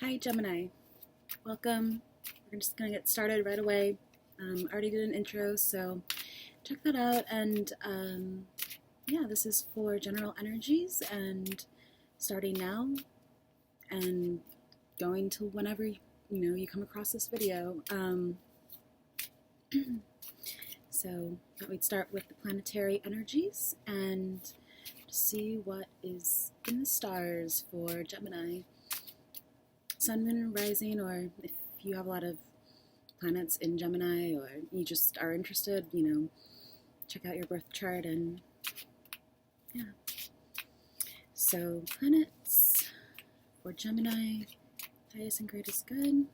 Hi Gemini, welcome. We're just going to get started right away. I already did an intro, so check that out. And yeah, this is for general energies and starting now and going to whenever you come across this video. So thought we'd start with the planetary energies and see what is in the stars for Gemini. Sun, Moon, and Rising, or if you have a lot of planets in Gemini or you just are interested, check out your birth chart and yeah. So planets for Gemini, highest and greatest good.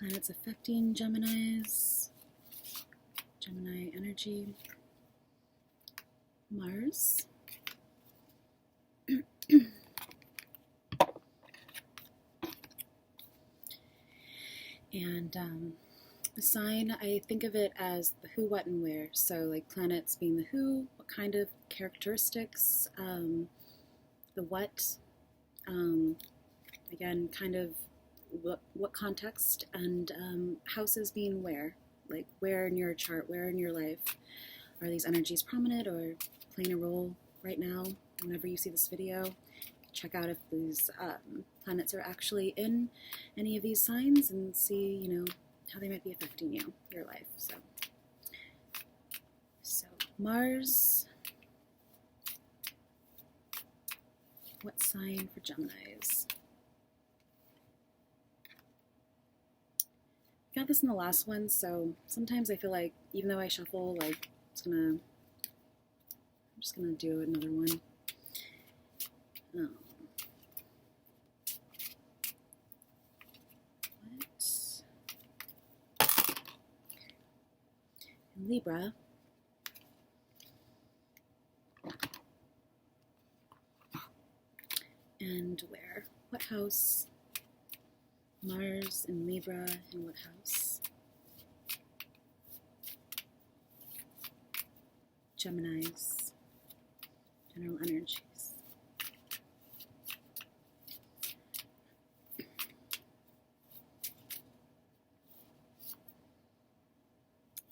Planets affecting Geminis, Gemini energy. Mars, and the sign, I think of it as the who, what, and where. So like planets being the who, what kind of characteristics, the what, again, kind of what context, and houses being where, like where in your chart, where in your life are these energies prominent or playing a role right now. Whenever you see this video, check out if these planets are actually in any of these signs and see, how they might be affecting your life. So Mars, what sign for Geminis? Got this in the last one, so sometimes I feel like even though I shuffle, like I'm just gonna do another one. In Libra, and where? What house? Mars in Libra, in what house? Geminis, general energies.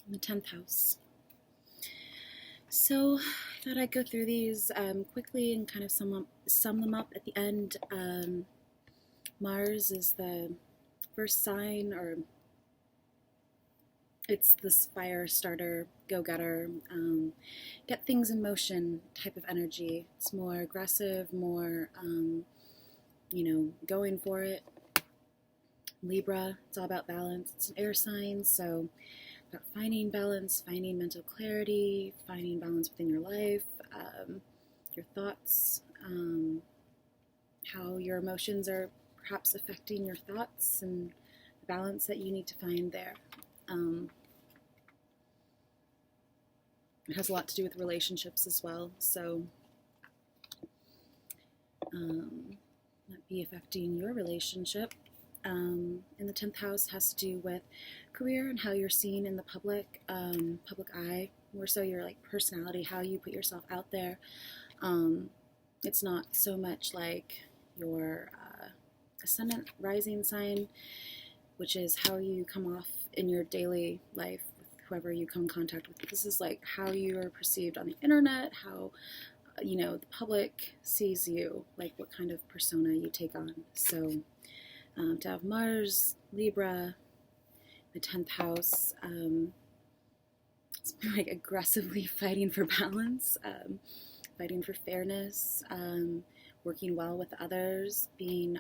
In the 10th house. So I thought I'd go through these quickly and kind of sum them up at the end. Mars is the first sign, or it's this fire starter, go-getter, get things in motion type of energy. It's more aggressive, more, going for it. Libra, it's all about balance. It's an air sign, so about finding balance, finding mental clarity, finding balance within your life, your thoughts, how your emotions are perhaps affecting your thoughts, and the balance that you need to find there. It has a lot to do with relationships as well, so that be affecting your relationship. In the 10th house has to do with career and how you're seen in the public eye, more so your like personality, how you put yourself out there. It's not so much like your ascendant rising sign, which is how you come off in your daily life with whoever you come in contact with. This is like how you are perceived on the internet, how the public sees you, like what kind of persona you take on. So to have Mars, Libra, the 10th house, it's like aggressively fighting for balance, fighting for fairness, working well with others, being,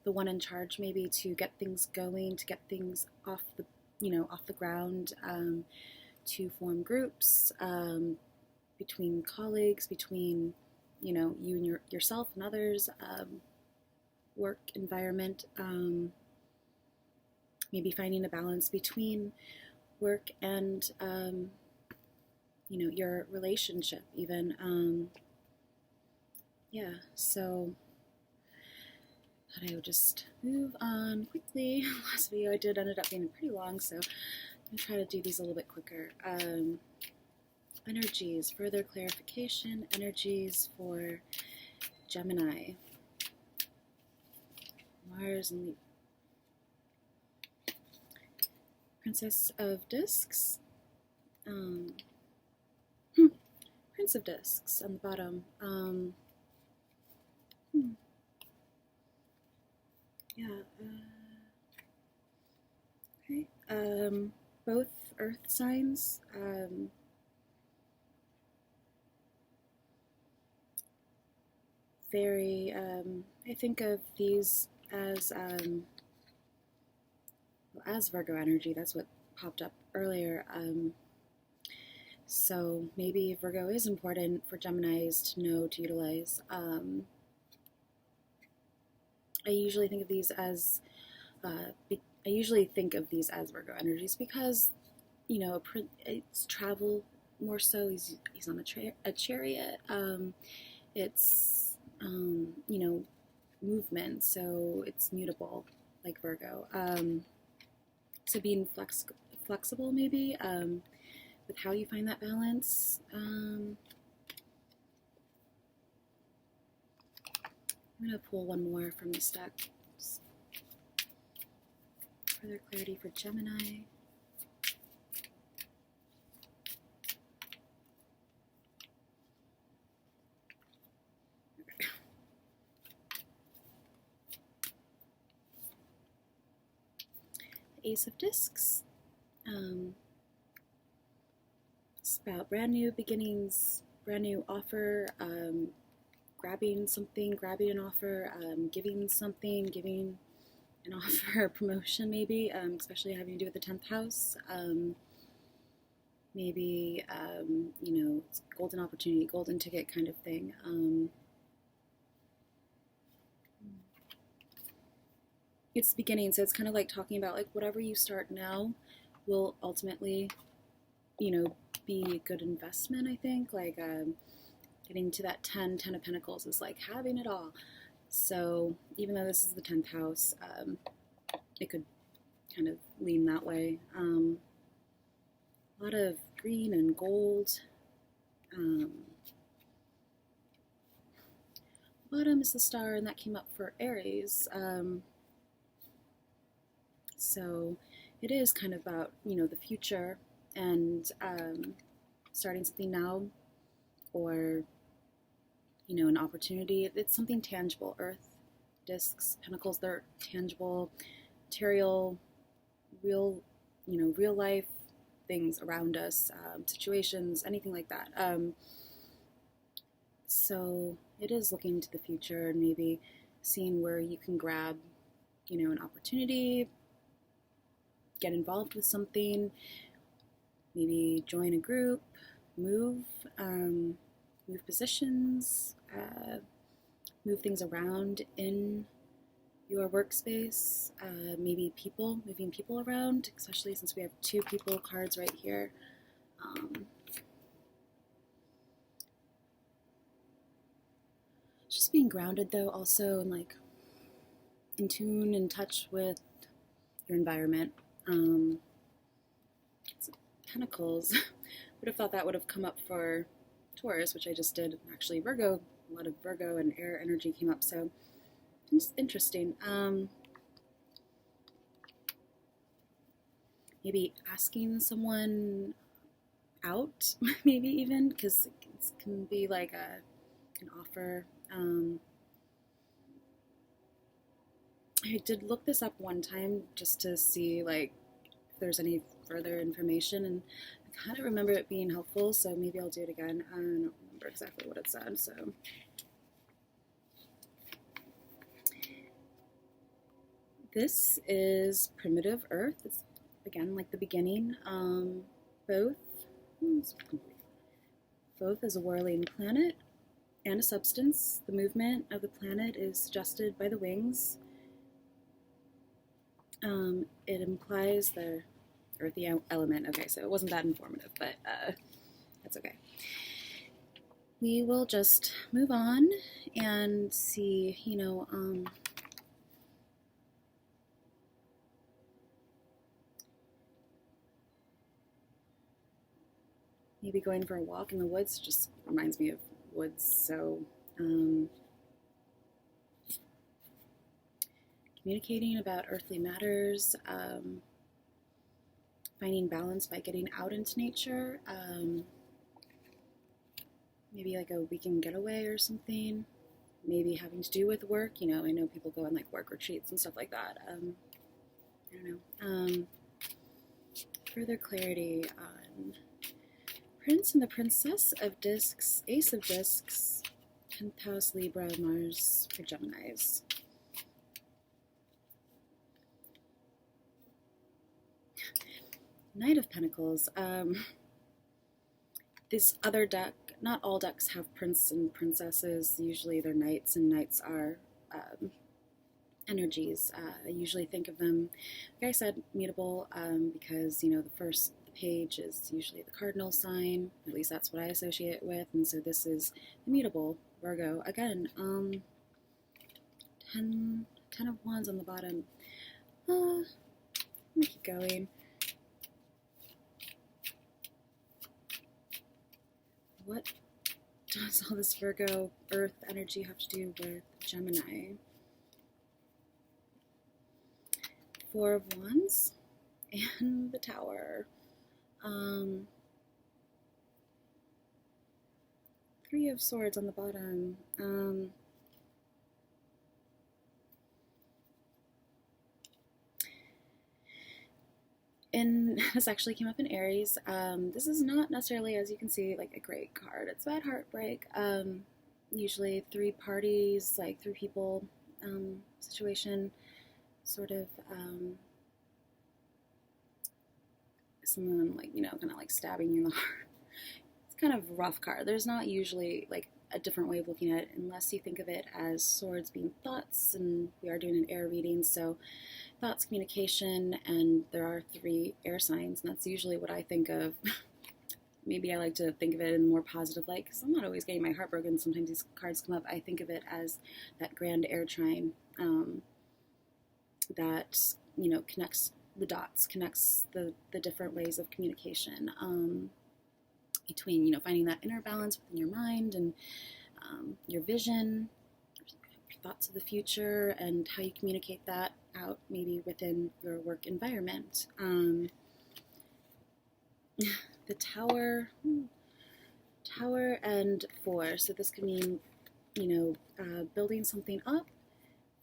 the one in charge maybe to get things going, to get things off the ground, to form groups between colleagues, between, you and yourself and others, work environment, maybe finding a balance between work and your relationship even. So thought I would just move on quickly. Last video ended up being pretty long, so I'm going to try to do these a little bit quicker. energies, further clarification, energies for Gemini. Mars and Princess of Discs. Prince of Discs on the bottom. Yeah. Okay. Both Earth signs. Very. I think of these as Virgo energy. That's what popped up earlier. So maybe Virgo is important for Geminis to know to utilize. I usually think of these as Virgo energies because, you know, it's travel more so. He's on a chariot. It's you know, movement, so it's mutable like Virgo. So being flexible maybe with how you find that balance. I'm going to pull one more from this deck. Just further clarity for Gemini. Ace of Discs. It's about brand new beginnings, brand new offer, grabbing something, grabbing an offer, giving something, giving an offer, promotion maybe, especially having to do with the 10th house. Maybe, you know, it's golden opportunity, golden ticket kind of thing. It's the beginning, so it's kind of like talking about like whatever you start now will ultimately, you know, be a good investment. I think like getting to that 10 of Pentacles is like having it all. So even though this is the 10th house, it could kind of lean that way. A lot of green and gold. Bottom is the star, and that came up for Aries. So it is kind of about, you know, the future and starting something now, or, you know, an opportunity. It's something tangible. Earth, discs, pentacles, they're tangible, material, real, you know, real life things around us, situations, anything like that. So it is looking to the future and maybe seeing where you can grab, you know, an opportunity, get involved with something, maybe join a group, move positions, move things around in your workspace, maybe moving people around, especially since we have 2 people cards right here. Just being grounded though, also, and like in tune, in touch with your environment. Pentacles. Would have thought that would have come up for Taurus, which I just did. Actually, Virgo, a lot of Virgo and air energy came up, so it's interesting. Maybe asking someone out, maybe even, because it can be like an offer. I did look this up one time just to see like if there's any further information, and I kind of remember it being helpful, so maybe I'll do it again. I don't remember exactly what it said, so. This is primitive Earth. It's, again, like the beginning. Both is a whirling planet and a substance. The movement of the planet is suggested by the wings. It implies the earthy element. Okay, so it wasn't that informative, but that's okay. We will just move on and see, you know, maybe going for a walk in the woods. Just reminds me of woods. So um, communicating about earthly matters, finding balance by getting out into nature, maybe like a weekend getaway or something, maybe having to do with work. You know, I know people go on like work retreats and stuff like that. I don't know. Further clarity on Prince and the Princess of Discs, Ace of Discs, 10th house Libra, Mars for Geminis. Knight of Pentacles. This other deck, not all decks have prince and princesses. Usually they're knights, and knights are energies. I usually think of them, like I said, mutable, because, you know, the first page is usually the cardinal sign. At least that's what I associate it with. And so this is the mutable, Virgo. Again, 10 of Wands on the bottom. Let me keep going. What does all this Virgo Earth energy have to do with Gemini? Four of Wands and the Tower. Three of Swords on the bottom. And this actually came up in Aries. This is not necessarily, as you can see, like a great card. It's about heartbreak. Usually three parties, like three people situation, sort of someone like, you know, kind of like stabbing you in the heart. It's kind of a rough card. There's not usually like a different way of looking at it unless you think of it as swords being thoughts, and we are doing an air reading, so thoughts, communication, and there are three air signs, and that's usually what I think of. Maybe I like to think of it in more positive light, because I'm not always getting my heart broken. Sometimes these cards come up. I think of it as that grand air trine that, you know, connects the dots, connects the different ways of communication between, you know, finding that inner balance within your mind and your vision, your thoughts of the future, and how you communicate that out maybe within your work environment. The Tower and Four. So this could mean, you know, building something up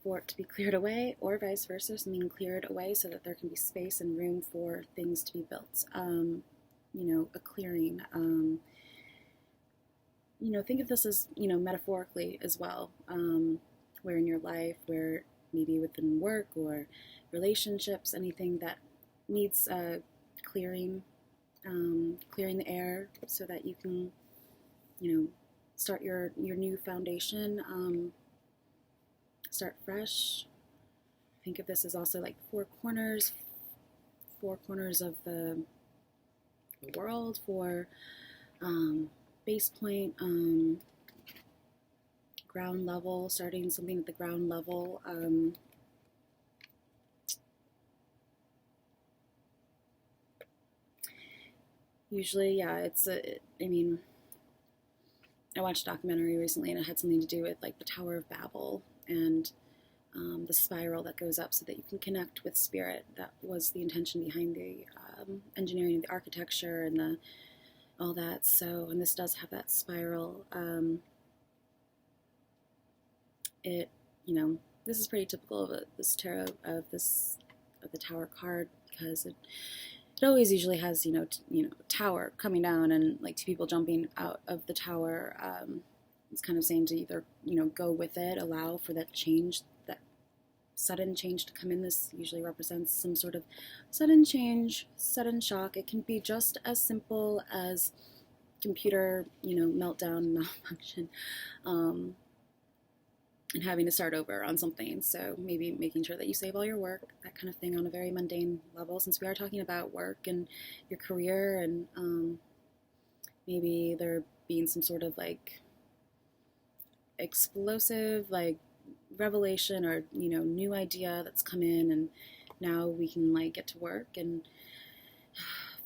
for it to be cleared away, or vice versa, something cleared away so that there can be space and room for things to be built. You know, a clearing. You know, think of this as, you know, metaphorically as well, where in your life, where maybe within work or relationships, anything that needs clearing, clearing the air so that you can, you know, start your new foundation, start fresh. Think of this as also like four corners of the world, for base point, ground level, starting something at the ground level. Usually, yeah, I mean, I watched a documentary recently, and it had something to do with like the Tower of Babel and the spiral that goes up so that you can connect with spirit. That was the intention behind the engineering, the architecture, and all that. So, and this does have that spiral. It, you know, this is pretty typical of this tarot, of the Tower card, because it always usually has, you know, tower coming down and like two people jumping out of the tower. It's kind of saying to either, you know, go with it, allow for that change, that sudden change to come in. This usually represents some sort of sudden change, sudden shock. It can be just as simple as computer, you know, meltdown, malfunction, and having to start over on something. So maybe making sure that you save all your work, that kind of thing, on a very mundane level, since we are talking about work and your career, and maybe there being some sort of like explosive like revelation or, you know, new idea that's come in, and now we can like get to work and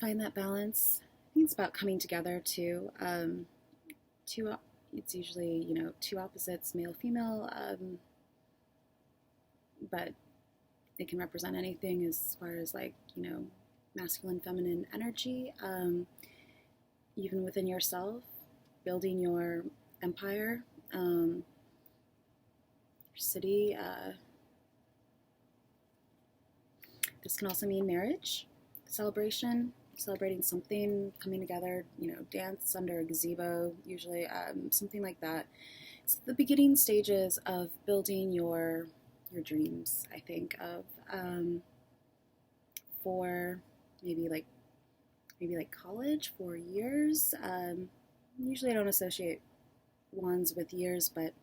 find that balance. I think it's about coming together too. It's usually, two opposites, male, female, but it can represent anything as far as like, masculine, feminine energy, even within yourself, building your empire, your city. This can also mean marriage, celebration, celebrating something, coming together, dance under a gazebo, usually, something like that. It's the beginning stages of building your dreams, I think, of for maybe like college, 4 years. Usually I don't associate wands with years, but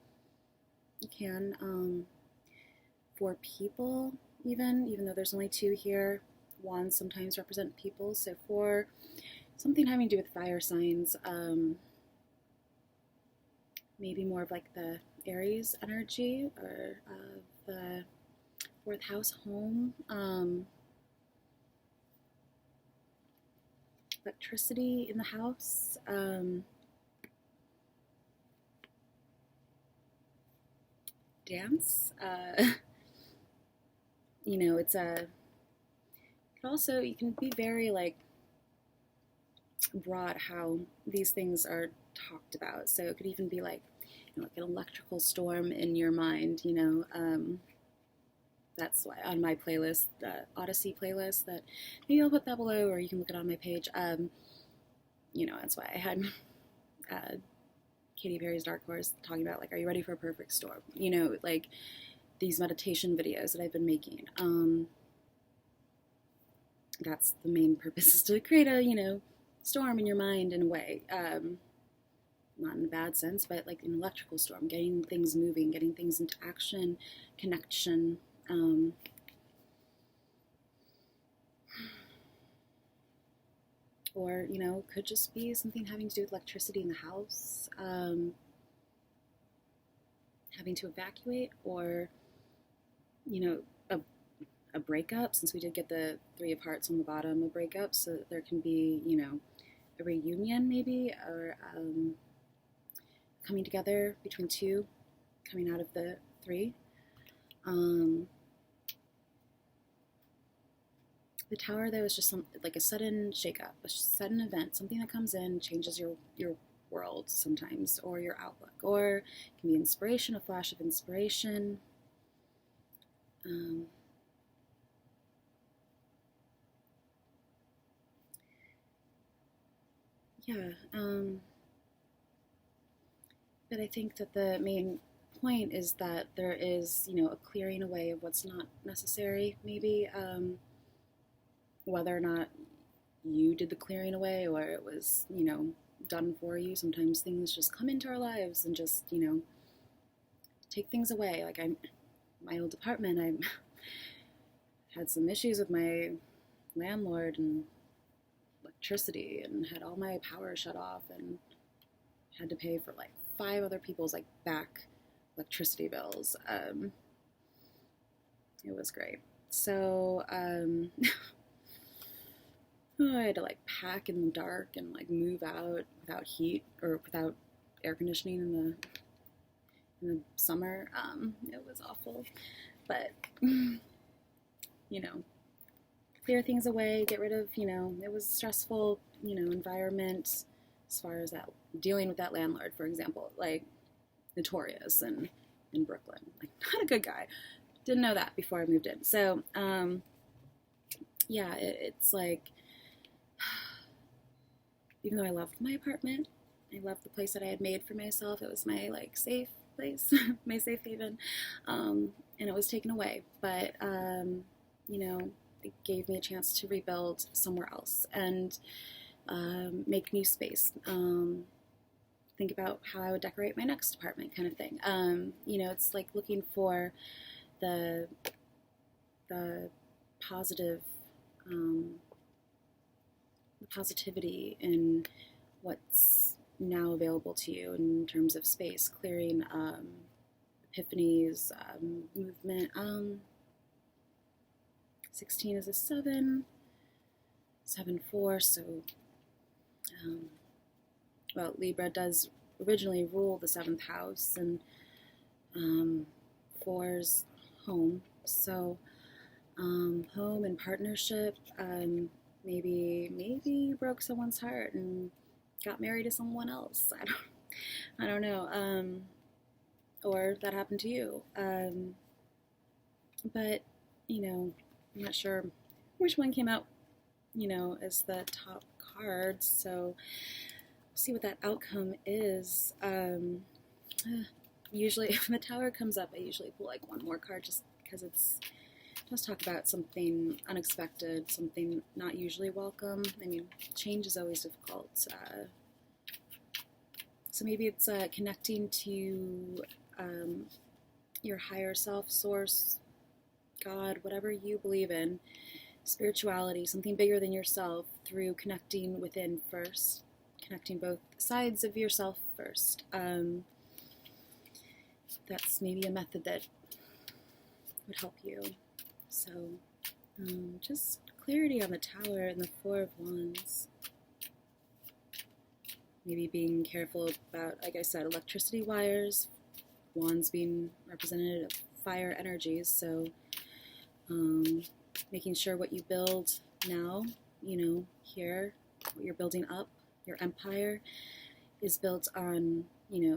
you can, for people, even though there's only 2 here, wands sometimes represent people. So for something having to do with fire signs, maybe more of like the Aries energy, or the 4th house home, electricity in the house, dance. You can be very like broad how these things are talked about. So it could even be like, like an electrical storm in your mind, that's why on my playlist, the Odyssey playlist, that maybe I'll put that below, or you can look it on my page. That's why I had Katy Perry's Dark Horse talking about, like, are you ready for a perfect storm? Like these meditation videos that I've been making. That's the main purpose, is to create a, storm in your mind in a way. Not in a bad sense, but like an electrical storm, getting things moving, getting things into action, connection. Or, could just be something having to do with electricity in the house, having to evacuate, or, a breakup, since we did get the 3 of Hearts on the bottom, a breakup, so there can be, a reunion maybe, or coming together between 2, coming out of the 3. The Tower, though, is just like a sudden shakeup, a sudden event, something that comes in, changes your world sometimes, or your outlook, or it can be inspiration, a flash of inspiration. But I think that the main point is that there is, a clearing away of what's not necessary, maybe, whether or not you did the clearing away, or it was, done for you. Sometimes things just come into our lives and just, take things away. Like my old apartment, I had some issues with my landlord and electricity, and had all my power shut off, and had to pay for like 5 other people's like back electricity bills. It was great. So I had to like pack in the dark and like move out without heat, or without air conditioning in the summer. It was awful, but clear things away, get rid of, it was stressful, environment, as far as that, dealing with that landlord, for example, like notorious and in Brooklyn, like not a good guy. Didn't know that before I moved in. So, it's like, even though I loved my apartment, I loved the place that I had made for myself. It was my like safe place, my safe haven, and it was taken away. But it gave me a chance to rebuild somewhere else and make new space. Think about how I would decorate my next apartment, kind of thing. It's like looking for the positive, the positivity in what's now available to you in terms of space, clearing, epiphanies, movement. 16 is a 7, 7-4, so well, Libra does originally rule the 7th house, and 4's home. So, home and partnership, maybe you broke someone's heart and got married to someone else. I don't know. Or that happened to you. But, I'm not sure which one came out, as the top card. So we'll see what that outcome is. Usually, if the Tower comes up, I usually pull like one more card just because it does talk about something unexpected, something not usually welcome. I mean, change is always difficult. So maybe it's connecting to your higher self, source, God, whatever you believe in, spirituality, something bigger than yourself, through connecting within first, connecting both sides of yourself first. That's maybe a method that would help you. So just clarity on the Tower and the 4 of Wands. Maybe being careful about, like I said, electricity wires, Wands being representative of fire energies. So making sure what you build now, here, what you're building up, your empire, is built on,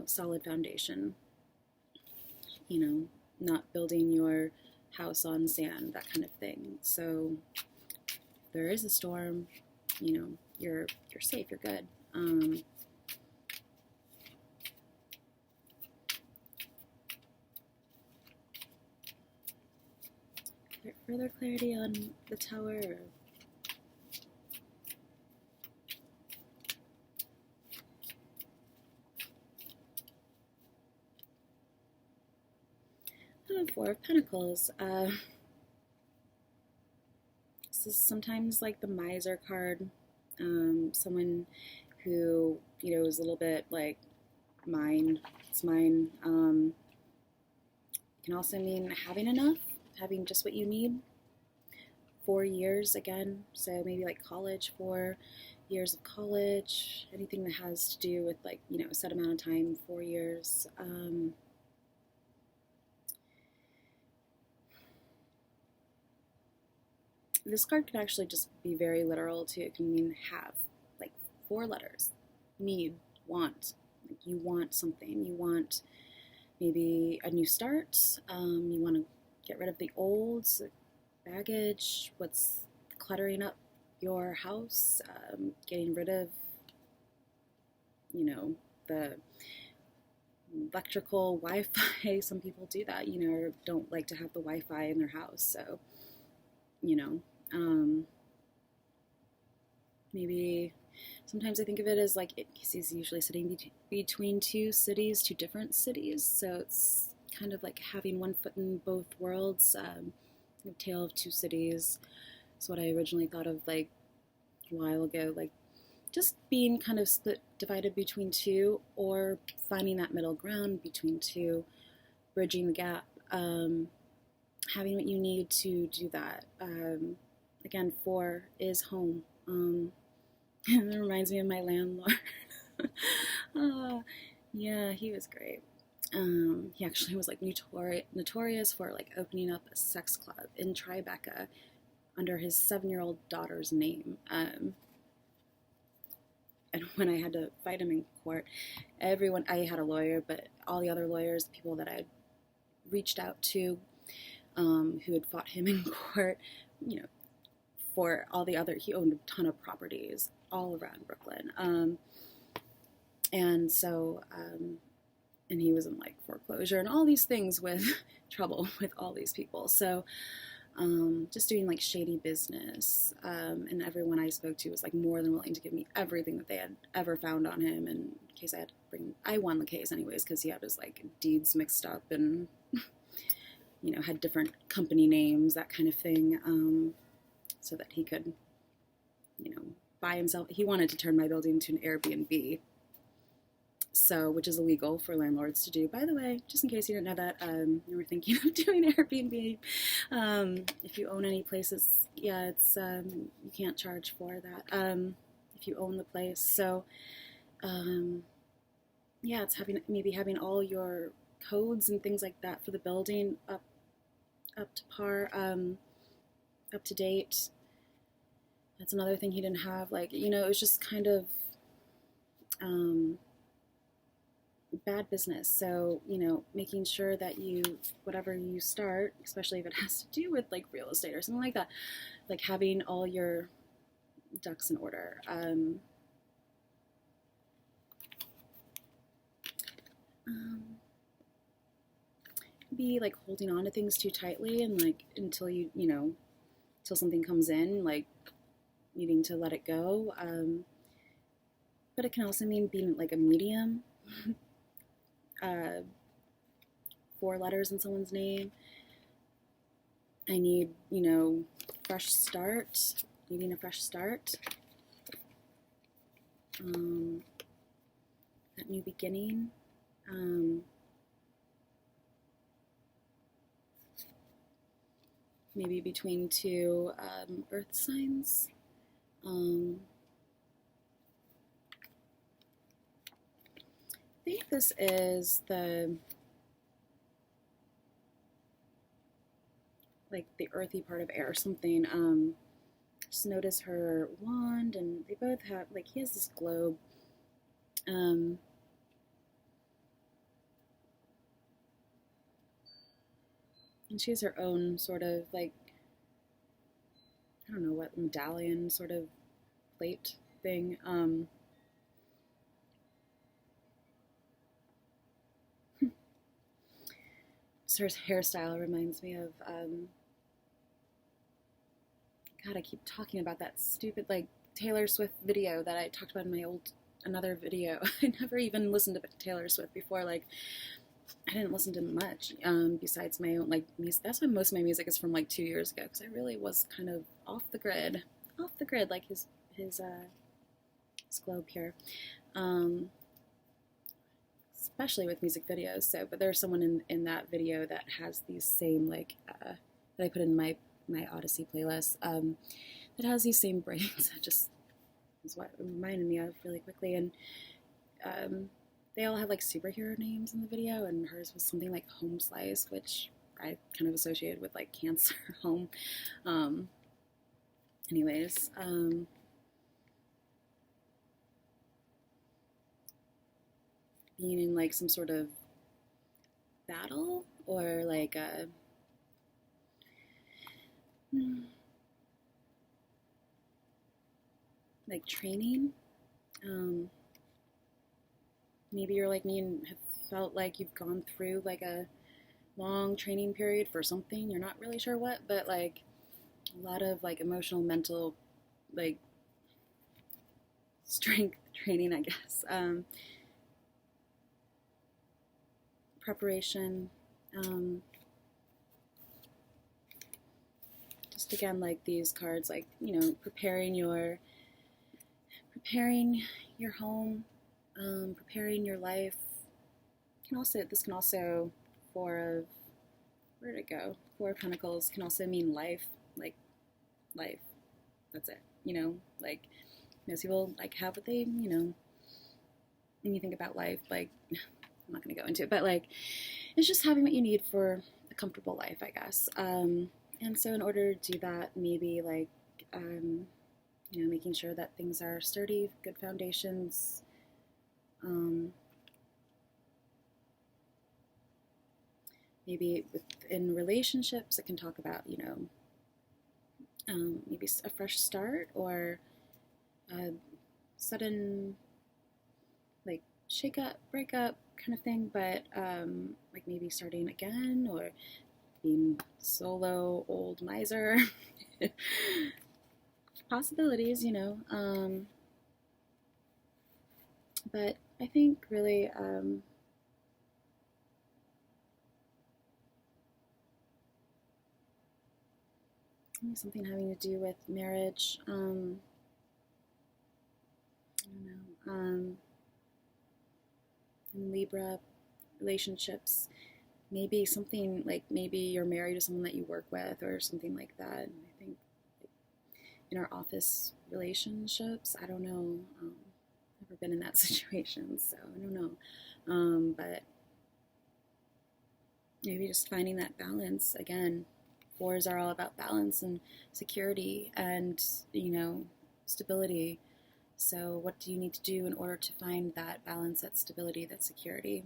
solid foundation. Not building your house on sand, that kind of thing. So if there is a storm, you're safe, you're good. Further clarity on the Tower? Four of Pentacles. This is sometimes like the miser card. Someone who, is a little bit like, mine, it's mine. It can also mean having enough, having just what you need. 4 years again, so maybe like college, 4 years of college, anything that has to do with like, a set amount of time, 4 years. This card could actually just be very literal too. It can mean have, like 4 letters. Need, want. Like you want something. You want maybe a new start. You want to get rid of the old baggage, what's cluttering up your house, getting rid of, the electrical Wi-Fi. Some people do that, or don't like to have the Wi-Fi in their house. So, maybe sometimes I think of it as like he's usually sitting between 2 cities, 2 different cities. So it's kind of like having one foot in both worlds. A tale of 2 cities is what I originally thought of like a while ago, like just being kind of split, divided between 2, or finding that middle ground between 2, bridging the gap, having what you need to do that. Again, 4 is home. It reminds me of my landlord. Yeah, he was great. He actually was like notorious for like opening up a sex club in Tribeca under his 7-year-old daughter's name. And when I had to fight him in court, I had a lawyer, but all the other lawyers, people that I had reached out to, who had fought him in court, for all the other, he owned a ton of properties all around Brooklyn. And so, and he was in like foreclosure and all these things with trouble with all these people. So, just doing like shady business. And everyone I spoke to was like more than willing to give me everything that they had ever found on him. And in case I won the case anyways, because he had his like deeds mixed up and, had different company names, that kind of thing. So that he could, buy himself. He wanted to turn my building into an Airbnb. So, which is illegal for landlords to do. By the way, just in case you didn't know that, you were thinking of doing Airbnb. If you own any places, yeah, it's you can't charge for that. if you own the place. So yeah, it's maybe having all your codes and things like that for the building up to par, up to date. That's another thing he didn't have. Like, you know, it was just kind of bad business. So, you know, making sure that whatever you start, especially if it has to do with like real estate or something like that, like having all your ducks in order. Be like holding on to things too tightly and like until until something comes in, like needing to let it go. But it can also mean being like a medium. 4 letters in someone's name. I need, fresh start, needing a fresh start. That new beginning. Maybe between 2 earth signs. I think this is the earthy part of air, something. Just notice her wand, and they both have, like, he has this globe. And she has her own sort of, like, I don't know what, medallion sort of plate thing. So her hairstyle reminds me of, God, I keep talking about that stupid, like, Taylor Swift video that I talked about in my another video. I never even listened to Taylor Swift before. Like, I didn't listen to much besides my own, like, music. That's why most of my music is from, like, 2 years ago, because I really was kind of off the grid, like his globe here. Especially with music videos. So, but there's someone in that video that has these same, like, that I put in my Odyssey playlist, that has these same braids. That just is what it reminded me of really quickly. And they all have like superhero names in the video, and hers was something like Home Slice, which I kind of associated with like Cancer home. Anyways, being in like some sort of battle or like a like training. Maybe you're like me and have felt like you've gone through like a long training period for something. You're not really sure what, but like a lot of like emotional, mental, like strength training, I guess. Preparation. Just again, like these cards, like, preparing your home, preparing your life. This can also, where'd it go? 4 of Pentacles can also mean life, like life. That's it. Like most people like have what they, when you think about life, like I'm not going to go into it, but like it's just having what you need for a comfortable life, I guess. And so in order to do that, maybe like, making sure that things are sturdy, good foundations. Maybe within relationships, it can talk about, maybe a fresh start or a sudden, like, shake-up, breakup kind of thing, but like maybe starting again or being solo, old miser. Possibilities, but I think really something having to do with marriage. I don't know. In Libra, relationships. Maybe something like maybe you're married to someone that you work with or something like that. I think in our office relationships. I don't know. Never been in that situation, so I don't know. But maybe just finding that balance again. Fours are all about balance and security and, stability. So what do you need to do in order to find that balance, that stability, that security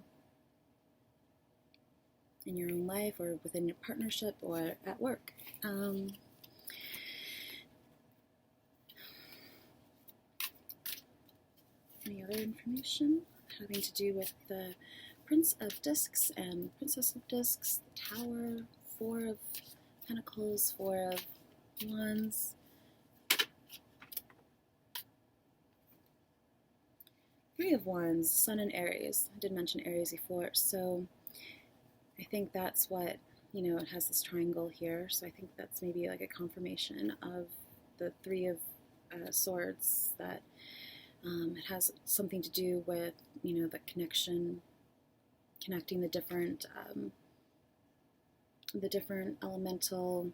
in your own life or within your partnership or at work? Any other information having to do with the Prince of Discs and Princess of Discs, the Tower, Four of Pentacles, Four of Wands, Three of Wands, Sun and Aries. I did mention Aries before, so I think that's what, it has this triangle here, so I think that's maybe like a confirmation of the Three of Swords, that it has something to do with, the connecting the different elemental,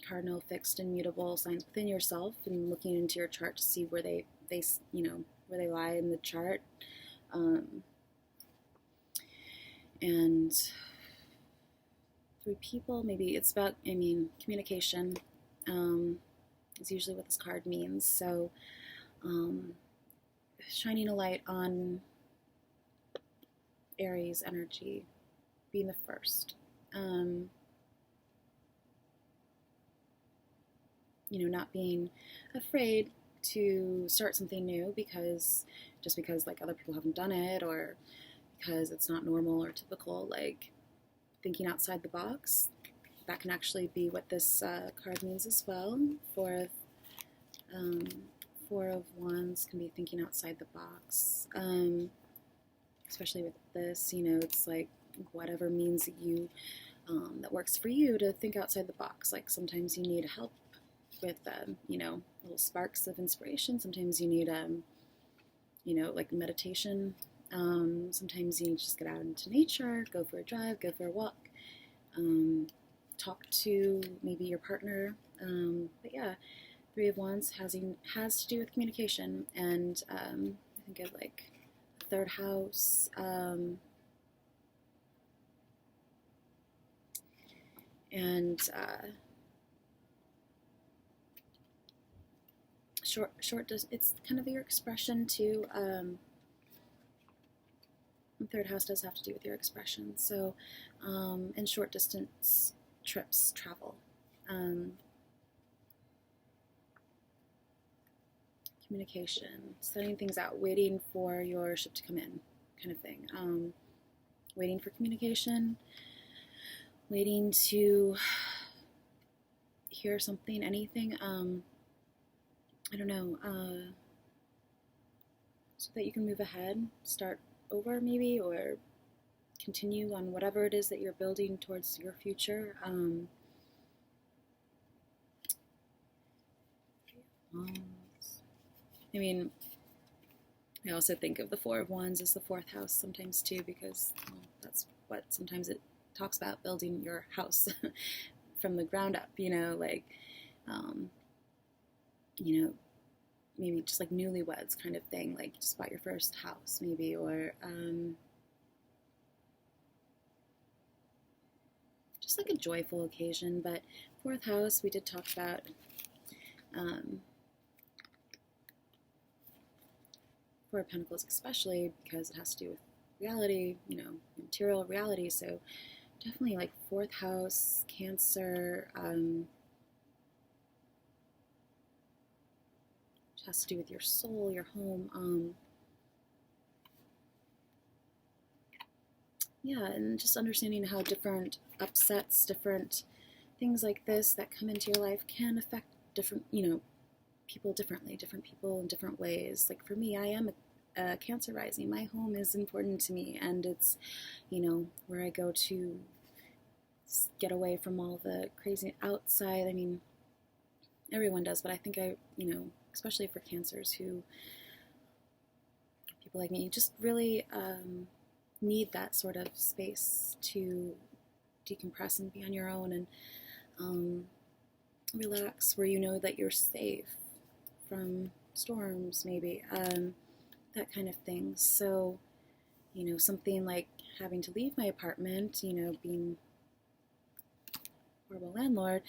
cardinal, fixed, and mutable signs within yourself, and looking into your chart to see where they where they lie in the chart, and through people, maybe it's about, communication. Is usually what this card means. So, shining a light on Aries energy, being the first. Not being afraid to start something new because like other people haven't done it, or because it's not normal or typical, like thinking outside the box. That can actually be what this card means as well. Four of Wands can be thinking outside the box, especially with this. It's like whatever means that you that works for you to think outside the box. Like sometimes you need help with little sparks of inspiration. Sometimes you need like meditation. Sometimes you need to just get out into nature, go for a drive, go for a walk. Talk to maybe your partner, but yeah, Three of Wands has to do with communication, and I think of like the third house, and it's kind of your expression too. The third house does have to do with your expression, so and short distance trips, travel, communication, setting things out, waiting for your ship to come in, kind of thing. Waiting for communication, waiting to hear something, anything. I don't know, so that you can move ahead, start over maybe, or continue on whatever it is that you're building towards your future. I also think of the Four of Wands as the fourth house sometimes too, because that's what sometimes it talks about, building your house from the ground up, maybe just like newlyweds kind of thing, like just bought your first house maybe, or just like a joyful occasion. But fourth house, we did talk about Four of Pentacles, especially because it has to do with reality, material reality. So definitely like fourth house, Cancer, it has to do with your soul, your home. Yeah, and just understanding how different upsets, different things like this that come into your life can affect different, people differently, different people in different ways. Like for me, I am a Cancer rising. My home is important to me, and it's, where I go to get away from all the crazy outside. I mean, everyone does, but I think especially for Cancers, who, people like me, just really need that sort of space to decompress and be on your own. And relax, where you know that you're safe from storms, maybe, that kind of thing. So, something like having to leave my apartment, being a horrible landlord,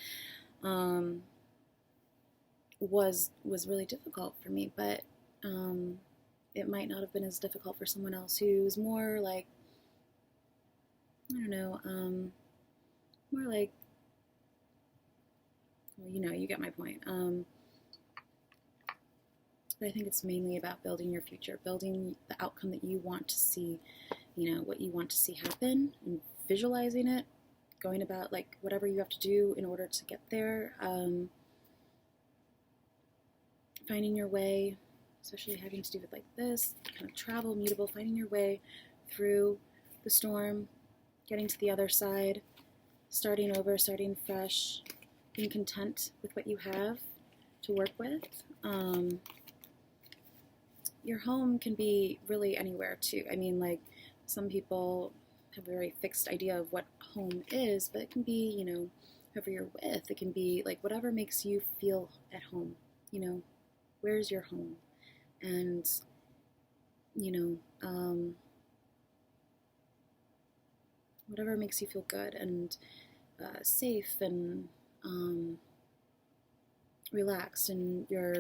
was really difficult for me, but it might not have been as difficult for someone else who's more like, I don't know, more like, well, you get my point. But I think it's mainly about building your future, building the outcome that you want to see, what you want to see happen, and visualizing it, going about like whatever you have to do in order to get there, finding your way, especially having to do with like this, kind of travel, mutable, finding your way through the storm, getting to the other side, starting over, starting fresh, being content with what you have to work with. Your home can be really anywhere too. I mean, like, some people have a very fixed idea of what home is, but it can be, whoever you're with. It can be like whatever makes you feel at home. Where's your home? And, whatever makes you feel good and safe and relaxed, and you're,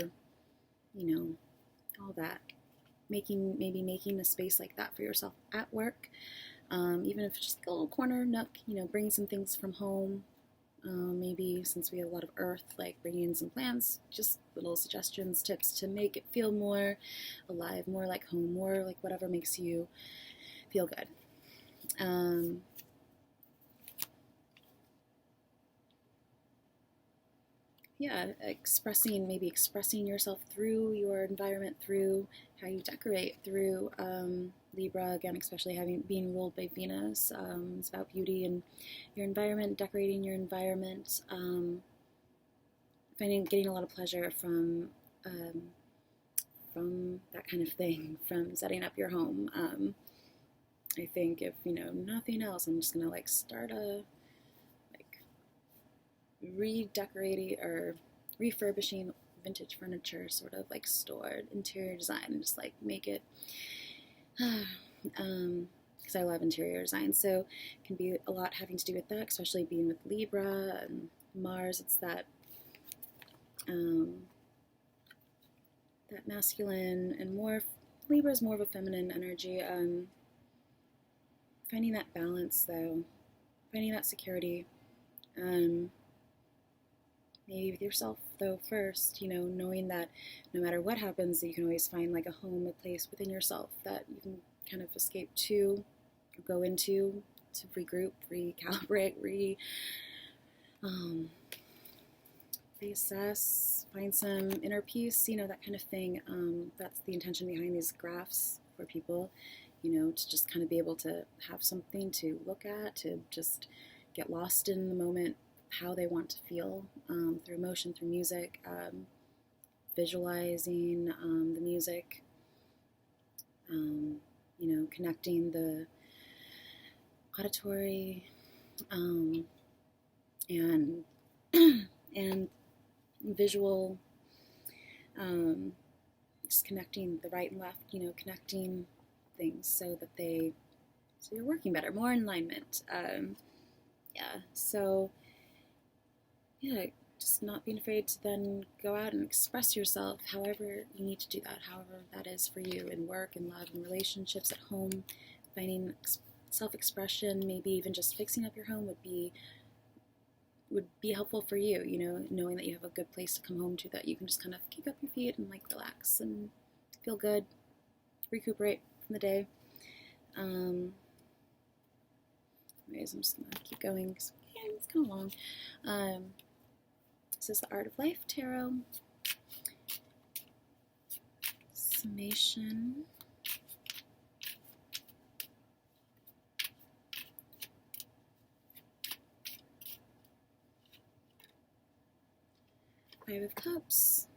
all that. Maybe making a space like that for yourself at work, even if it's just a little corner nook, bringing some things from home. Maybe since we have a lot of earth, like bringing in some plants, just little suggestions, tips to make it feel more alive, more like home, more like whatever makes you feel good. Expressing yourself through your environment, through how you decorate, through Libra, again, especially being ruled by Venus. It's about beauty and your environment, decorating your environment, getting a lot of pleasure from that kind of thing, from setting up your home. I think if nothing else, I'm just gonna like start a redecorating or refurbishing vintage furniture sort of like store, interior design, and just like make it because I love interior design, so it can be a lot having to do with that, especially being with Libra and Mars. It's that that masculine and more. Libra is more of a feminine energy. Finding that balance, though, finding that security. Maybe with yourself, though, first, knowing that no matter what happens, that you can always find like a home, a place within yourself that you can kind of escape to, or go into, to regroup, recalibrate, reassess, find some inner peace, that kind of thing. That's the intention behind these graphs for people, to just kind of be able to have something to look at, to just get lost in the moment, how they want to feel, through emotion, through music, visualizing the music, connecting the auditory and and visual, just connecting the right and left, connecting things so you're working better, more in alignment. Just not being afraid to then go out and express yourself however you need to do that, however that is for you, in work, in love, in relationships, at home. Finding self-expression, maybe even just fixing up your home would be helpful for you, knowing that you have a good place to come home to, that you can just kind of kick up your feet and like relax and feel good, recuperate from the day. Anyways, I'm just gonna keep going because it's kind of long. This is the Art of Life Tarot. Summation. Five of Cups.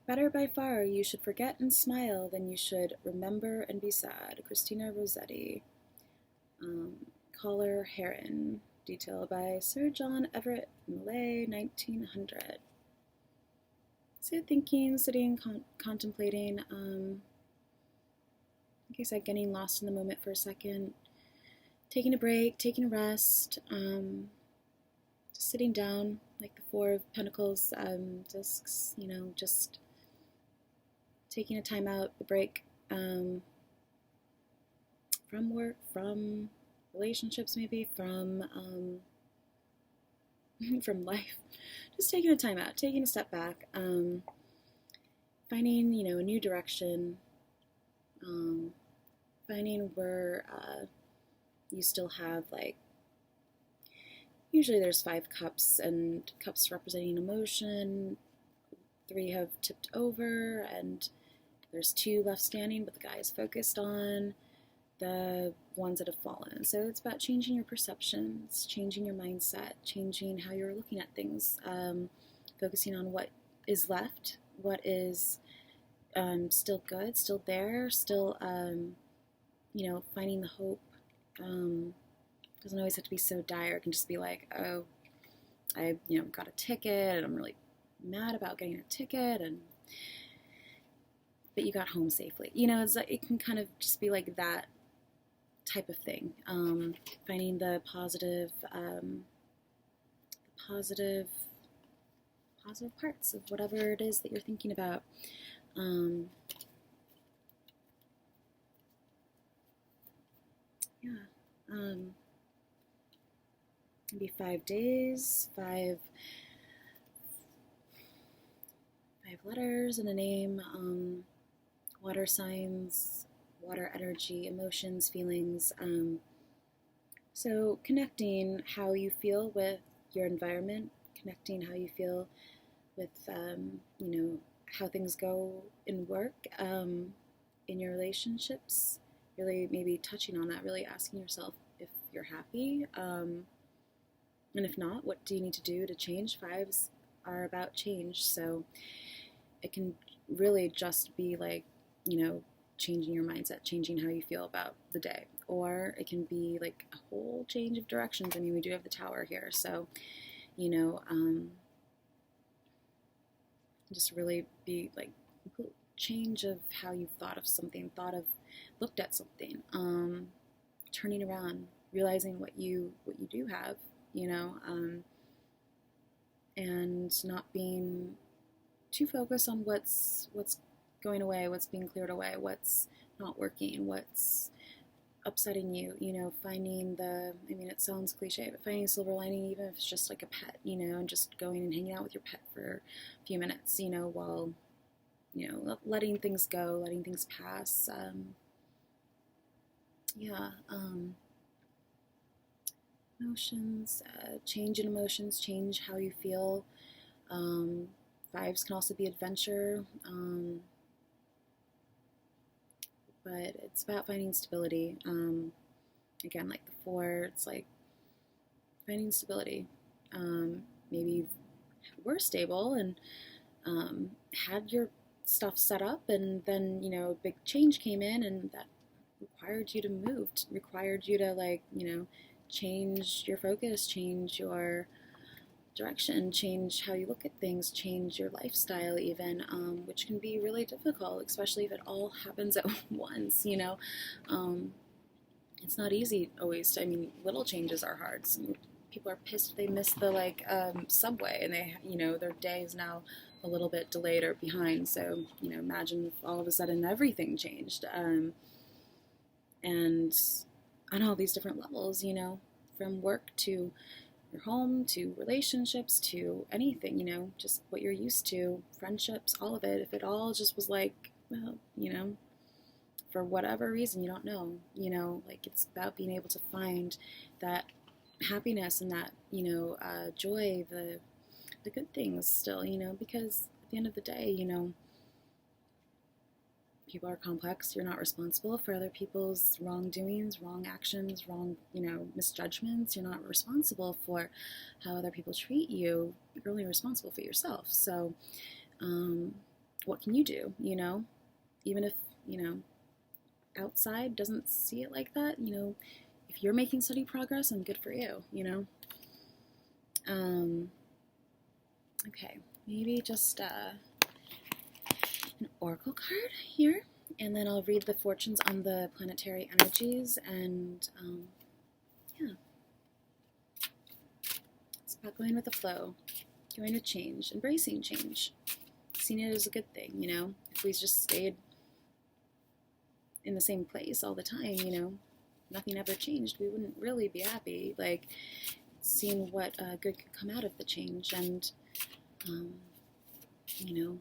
Better by far you should forget and smile than you should remember and be sad. Christina Rossetti. Caller Heron. detail by Sir John Everett Millay, 1900. So thinking, sitting, contemplating, like I said, getting lost in the moment for a second, taking a break, taking a rest, just sitting down, like the Four of Pentacles discs, just taking a time out, a break from work, from relationships, maybe from from life. Just taking a time out, taking a step back, finding a new direction, finding where you still have usually there's 5 cups, and cups representing emotion. 3 have tipped over, and there's 2 left standing, but the guy is focused on the ones that have fallen. So it's about changing your perceptions, changing your mindset, changing how you're looking at things, focusing on what is left, what is still good, still there, still, finding the hope. Doesn't always have to be so dire. It can just be like, oh, I got a ticket, and I'm really mad about getting a ticket, but you got home safely. It's like, it can kind of just be like that type of thing. Finding the positive parts of whatever it is that you're thinking about. Maybe 5 days, five letters in a name, water signs, water energy, emotions, feelings. So connecting how you feel with your environment, connecting how you feel with, how things go in work, in your relationships, really maybe touching on that, really asking yourself if you're happy, and if not, what do you need to do to change? 5s are about change, so it can really just be like, changing your mindset, changing how you feel about the day. Or it can be like a whole change of directions. I mean, we do have the Tower here, so, just really be like change of how you've thought of something, looked at something, turning around, realizing what you do have, and not being too focused on what's going away, what's being cleared away, what's not working, what's upsetting you, finding it sounds cliche, but finding a silver lining, even if it's just like a pet, and just going and hanging out with your pet for a few minutes, while, letting things go, letting things pass. Emotions, change in emotions, change how you feel. 5s can also be adventure, but it's about finding stability. Again, like the 4, it's like finding stability. Maybe you were stable and had your stuff set up, and then, a big change came in, and that required you to move, required you to, change your focus, change your direction, change how you look at things, change your lifestyle even, which can be really difficult, especially if it all happens at once, It's not easy always. Little changes are hard. Some people are pissed they missed the, subway, and they, their day is now a little bit delayed or behind, so, imagine if all of a sudden everything changed, and on all these different levels, from work to your home, to relationships, to anything, just what you're used to, friendships, all of it. If it all just was like, well, for whatever reason, you don't know, it's about being able to find that happiness and that, joy, the good things still, because at the end of the day, people are complex. You're not responsible for other people's wrongdoings, wrong actions, wrong, misjudgments. You're not responsible for how other people treat you. You're only responsible for yourself. So, what can you do, Even if, outside doesn't see it like that, if you're making steady progress, then good for you, you know? Okay, maybe just an oracle card here, and then I'll read the fortunes on the planetary energies, and yeah, it's about going with the flow, going with change, embracing change, seeing it as a good thing, you know? If we just stayed in the same place all the time, you know, nothing ever changed, we wouldn't really be happy. Like, seeing what good could come out of the change, and you know,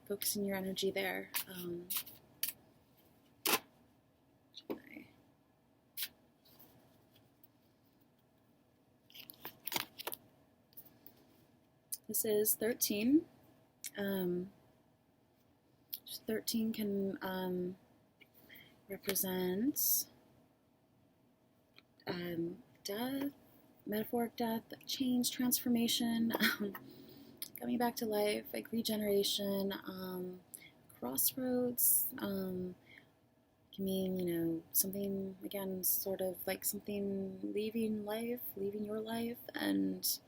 focusing your energy there. This is 13. 13 can represent death, metaphoric death, change, transformation, coming back to life, like regeneration, crossroads, can mean, you know, something, again, sort of like something leaving life, leaving your life, and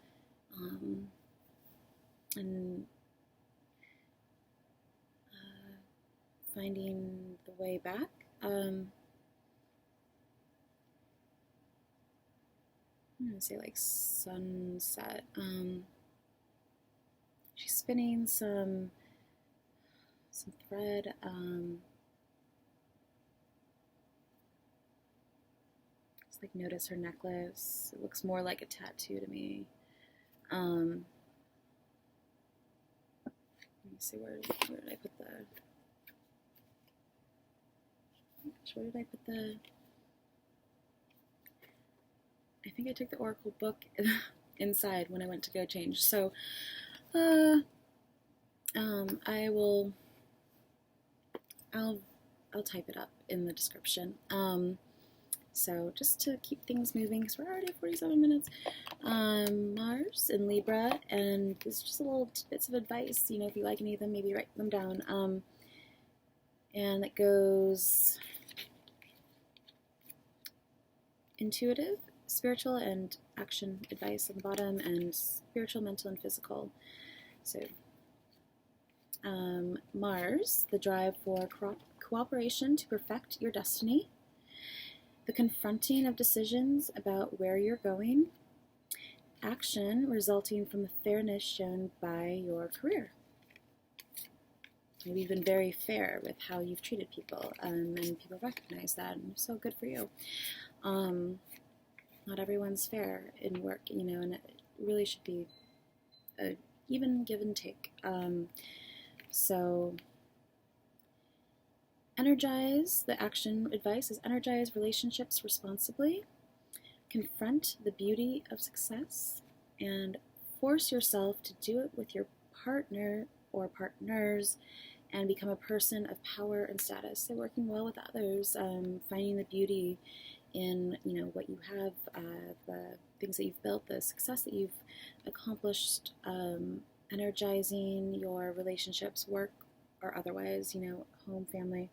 finding the way back. I'm gonna say like sunset. She's spinning some thread. Just like notice her necklace. It looks more like a tattoo to me. Let me see, where did I put the? Where did I put the? I think I took the oracle book inside when I went to go change. So, I'll type it up in the description. So just to keep things moving, because we're already at 47 minutes. Mars in Libra, and this is just a little bits of advice. You know, if you like any of them, maybe write them down. And it goes intuitive, spiritual, and action advice on the bottom, and spiritual, mental, and physical. So Mars, the drive for cooperation to perfect your destiny, the confronting of decisions about where you're going, action resulting from the fairness shown by your career. Maybe you've been very fair with how you've treated people, and people recognize that, and so good for you. Not everyone's fair in work, you know, and it really should be a even give and take. So energize, the action advice is energize relationships responsibly, confront the beauty of success, and force yourself to do it with your partner or partners, and become a person of power and status. So working well with others, finding the beauty in, you know, what you have, the things that you've built, the success that you've accomplished, energizing your relationships, work or otherwise, you know, home, family,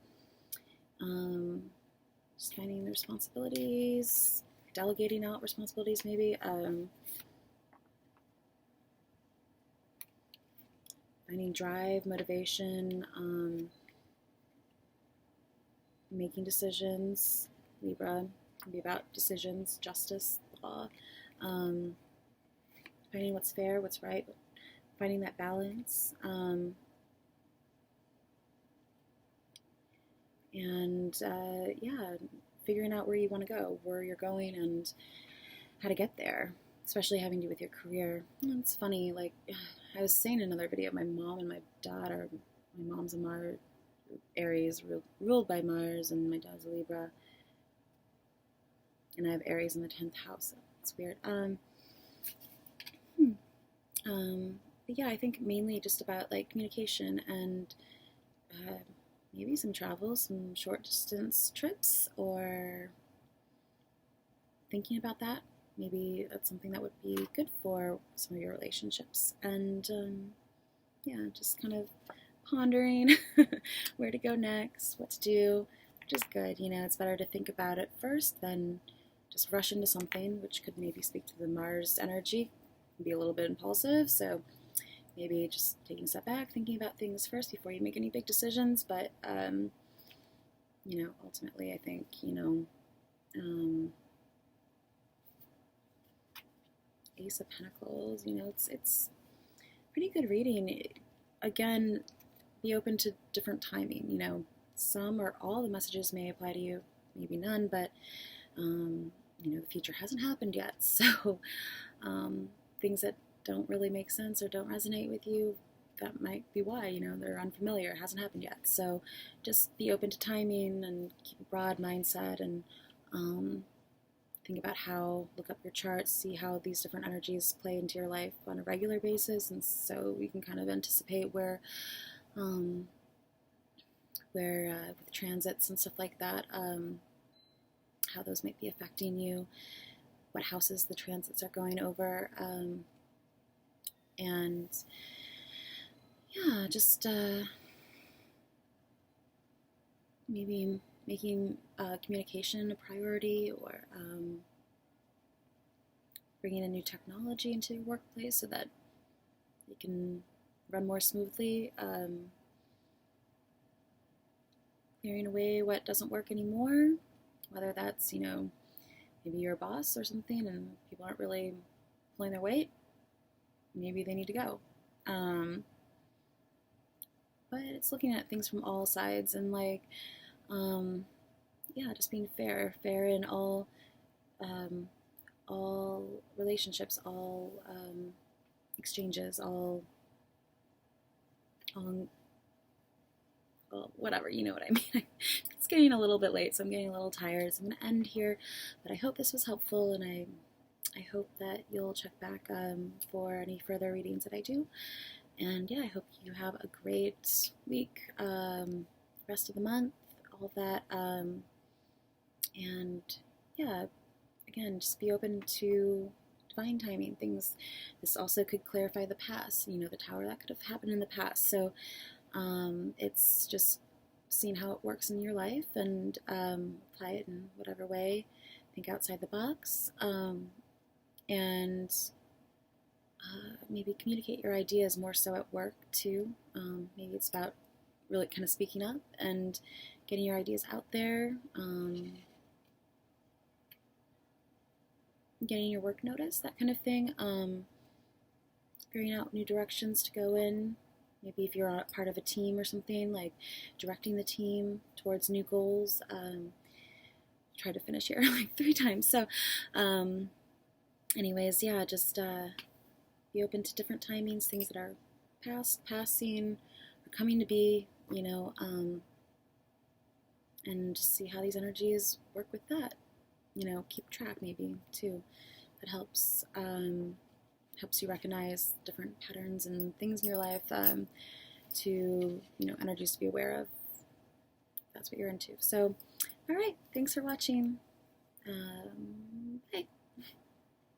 just finding the responsibilities, delegating out responsibilities maybe, finding drive, motivation, making decisions. Libra can be about decisions, justice, law, finding what's fair, what's right, finding that balance, and yeah, figuring out where you want to go, where you're going, and how to get there, especially having to do with your career. And it's funny, like I was saying in another video, my mom and my dad are, my mom's a Aries, ruled by Mars, and my dad's a Libra, and I have Aries in the 10th house. So it's weird. But yeah, I think mainly just about like communication and maybe some travel, some short distance trips, or thinking about that. Maybe that's something that would be good for some of your relationships. And yeah, just kind of pondering where to go next, what to do, which is good. You know, it's better to think about it first than just rush into something, which could maybe speak to the Mars energy, be a little bit impulsive. So maybe just taking a step back, thinking about things first before you make any big decisions. But you know, ultimately, I think, you know, Ace of Pentacles, you know, it's pretty good reading. Again, be open to different timing. You know, some or all the messages may apply to you, maybe none, but you know, the future hasn't happened yet. So things that don't really make sense or don't resonate with you, that might be why, you know, they're unfamiliar, it hasn't happened yet. So just be open to timing and keep a broad mindset, and think about how, look up your charts, see how these different energies play into your life on a regular basis, and so you can kind of anticipate where with transits and stuff like that, how those might be affecting you, what houses the transits are going over, and yeah, just maybe making communication a priority, or bringing a new technology into your workplace so that it can run more smoothly, clearing away what doesn't work anymore, whether that's, you know, maybe you're a boss or something and people aren't really pulling their weight, maybe they need to go. But it's looking at things from all sides, and like, yeah, just being fair in all relationships, all exchanges, all well, whatever, you know what I mean. It's getting a little bit late, so I'm getting a little tired, so I'm going to end here, but I hope this was helpful, and I hope that you'll check back for any further readings that I do. And yeah, I hope you have a great week, rest of the month, all of that. And yeah, again, just be open to divine timing. This also could clarify the past, you know, the Tower, that could have happened in the past. So it's just seeing how it works in your life, and apply it in whatever way. Think outside the box. And maybe communicate your ideas more so at work too. Maybe it's about really kind of speaking up and getting your ideas out there, getting your work noticed, that kind of thing. Figuring out new directions to go in. Maybe if you're part of a team or something, like directing the team towards new goals. Tried to finish here like 3 times. So anyways, yeah, just be open to different timings, things that are passing, or coming to be, you know, and just see how these energies work with that. You know, keep track maybe too. That helps you recognize different patterns and things in your life, to, you know, energies to be aware of. That's what you're into. So, all right, thanks for watching.